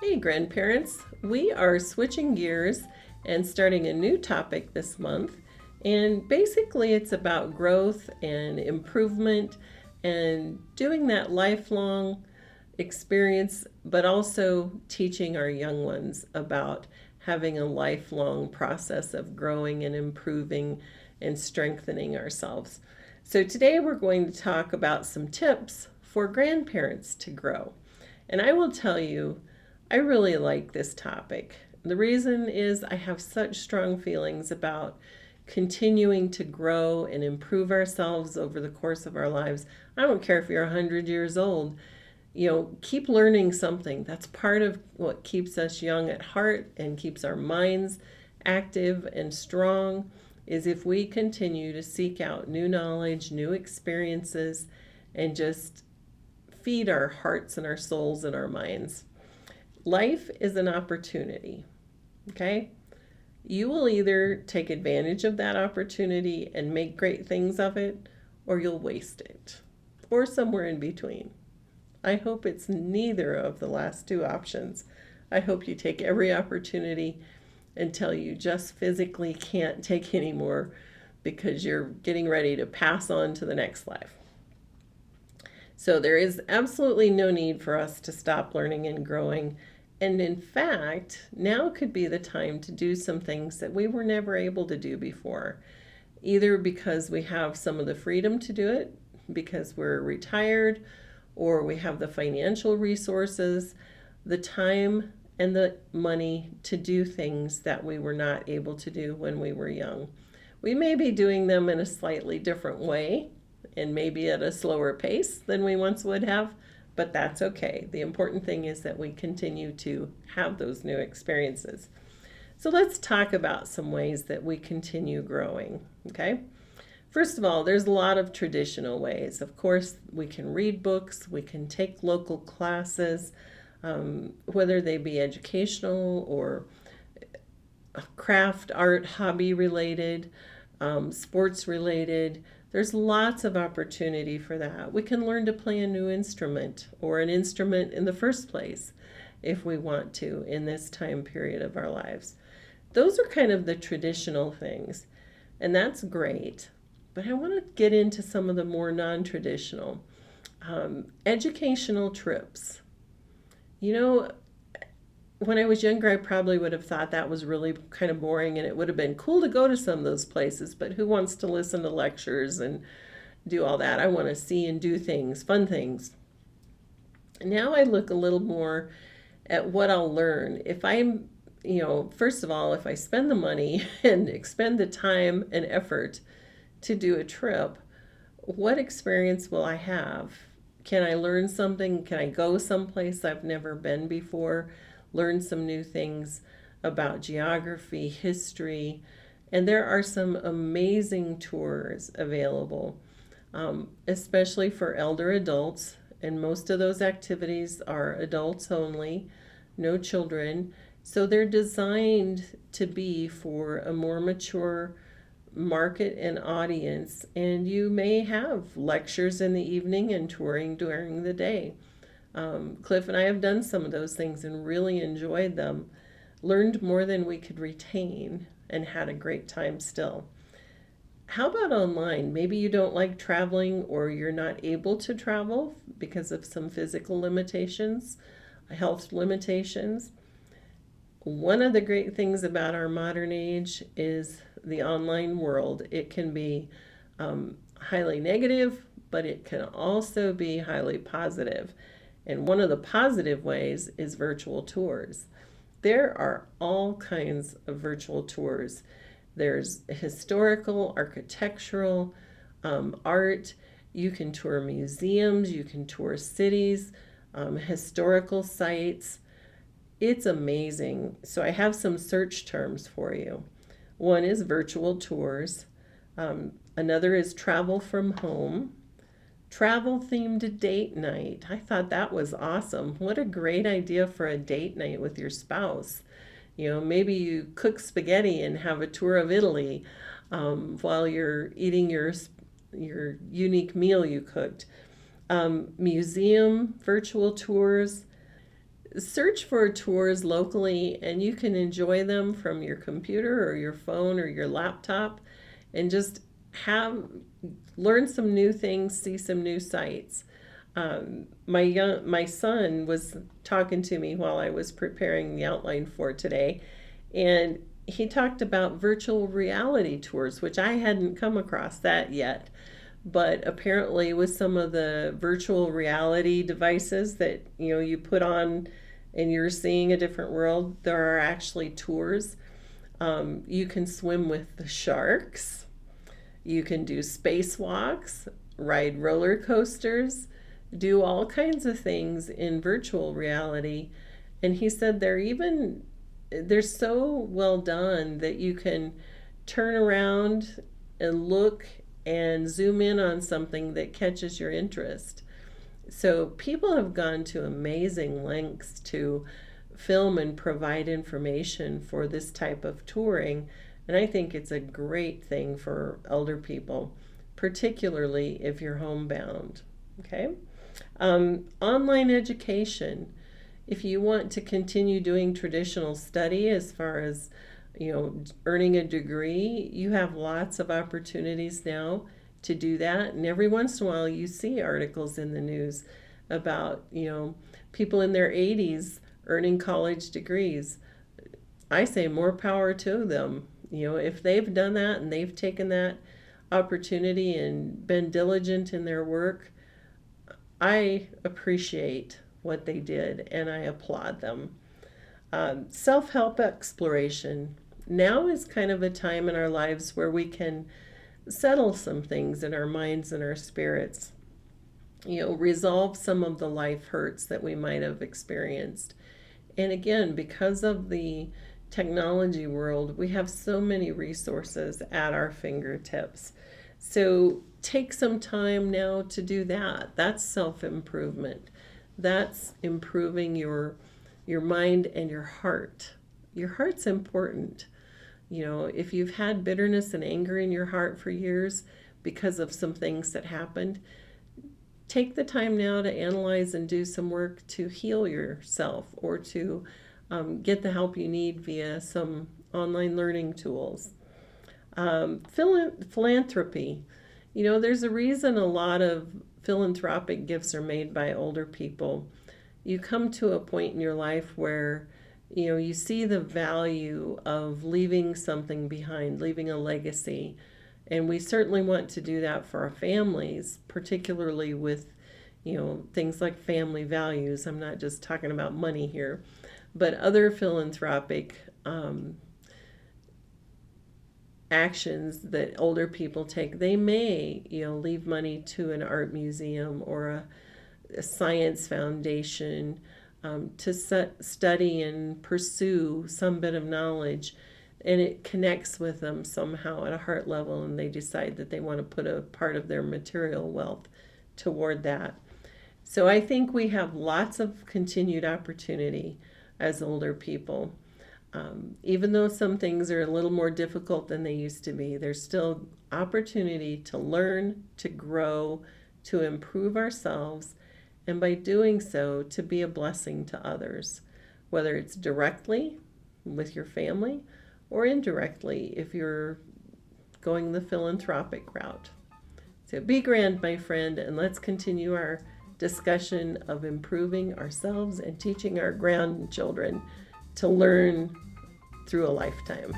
Hey grandparents, we are switching gears and starting a new topic this month. And basically it's about growth and improvement and doing that lifelong experience, but also teaching our young ones about having a lifelong process of growing and improving and strengthening ourselves. So today we're going to talk about some tips for grandparents to grow. And I will tell you, I really like this topic. The reason is I have such strong feelings about continuing to grow and improve ourselves over the course of our lives. I don't care if you're 100 years old, keep learning something. That's part of what keeps us young at heart and keeps our minds active and strong, is if we continue to seek out new knowledge, new experiences, and just feed our hearts and our souls and our minds. Life is an opportunity, okay? You will either take advantage of that opportunity and make great things of it, or you'll waste it, or somewhere in between. I hope it's neither of the last two options. I hope you take every opportunity until you just physically can't take any more because you're getting ready to pass on to the next life. So there is absolutely no need for us to stop learning and growing. And in fact, now could be the time to do some things that we were never able to do before, either because we have some of the freedom to do it, because we're retired, or we have the financial resources, the time, and the money to do things that we were not able to do when we were young. We may be doing them in a slightly different way, and maybe at a slower pace than we once would have, but that's okay. The important thing is that we continue to have those new experiences. So let's talk about some ways that we continue growing, okay? First of all, there's a lot of traditional ways. Of course, we can read books, we can take local classes, whether they be educational or craft, art, hobby related, sports related. There's lots of opportunity for that. We can learn to play a new instrument or an instrument in the first place if we want to in this time period of our lives. Those are kind of the traditional things, and that's great. But I want to get into some of the more non-traditional educational trips. When I was younger, I probably would have thought that was really kind of boring, and it would have been cool to go to some of those places, but who wants to listen to lectures and do all that? I want to see and do things, fun things. Now I look a little more at what I'll learn. If I'm, first of all, if I spend the money and expend the time and effort to do a trip, what experience will I have? Can I learn something? Can I go someplace I've never been before? Learn some new things about geography, history, and there are some amazing tours available, especially for elder adults, and most of those activities are adults only, no children, so they're designed to be for a more mature market and audience, and you may have lectures in the evening and touring during the day. Cliff and I have done some of those things and really enjoyed them, learned more than we could retain, and had a great time still. How about online? Maybe you don't like traveling, or you're not able to travel because of some physical limitations, health limitations. One of the great things about our modern age is the online world. It can be highly negative, but it can also be highly positive. And one of the positive ways is virtual tours. There are all kinds of virtual tours. There's historical, architectural, art. You can tour museums, you can tour cities, historical sites. It's amazing. So I have some search terms for you. One is virtual tours. Another is travel from home. Travel themed date night. I thought that was awesome. What a great idea for a date night with your spouse. Maybe you cook spaghetti and have a tour of Italy while you're eating your your unique meal you cooked. Museum virtual tours. Search for tours locally, and you can enjoy them from your computer or your phone or your laptop, and just learn some new things, see some new sights. My son was talking to me while I was preparing the outline for today, and he talked about virtual reality tours, which I hadn't come across that yet. But apparently, with some of the virtual reality devices that you put on and you're seeing a different world, there are actually tours. You can swim with the sharks. You can do spacewalks, ride roller coasters, do all kinds of things in virtual reality. And he said they're so well done that you can turn around and look and zoom in on something that catches your interest. So people have gone to amazing lengths to film and provide information for this type of touring. And I think it's a great thing for elder people, particularly if you're homebound. Okay? Online education. If you want to continue doing traditional study as far as earning a degree, you have lots of opportunities now to do that. And every once in a while you see articles in the news about people in their 80s earning college degrees. I say more power to them. If they've done that and they've taken that opportunity and been diligent in their work, I appreciate what they did and I applaud them. Self-help exploration. Now is kind of a time in our lives where we can settle some things in our minds and our spirits, resolve some of the life hurts that we might have experienced. And again, because of the technology world, we have so many resources at our fingertips. So take some time now to do that. That's self-improvement. That's improving your mind and your heart. Your heart's important. If you've had bitterness and anger in your heart for years because of some things that happened, take the time now to analyze and do some work to heal yourself, or to get the help you need via some online learning tools. Philanthropy. There's a reason a lot of philanthropic gifts are made by older people. You come to a point in your life where you see the value of leaving something behind, leaving a legacy. And we certainly want to do that for our families, particularly with things like family values. I'm not just talking about money here, but other philanthropic actions that older people take. They may leave money to an art museum or a science foundation to study and pursue some bit of knowledge, and it connects with them somehow at a heart level, and they decide that they want to put a part of their material wealth toward that. So I think we have lots of continued opportunity as older people. Even though some things are a little more difficult than they used to be, there's still opportunity to learn, to grow, to improve ourselves, and by doing so, to be a blessing to others, whether it's directly with your family or indirectly if you're going the philanthropic route. So be grand, my friend, and let's continue our discussion of improving ourselves and teaching our grandchildren to learn through a lifetime.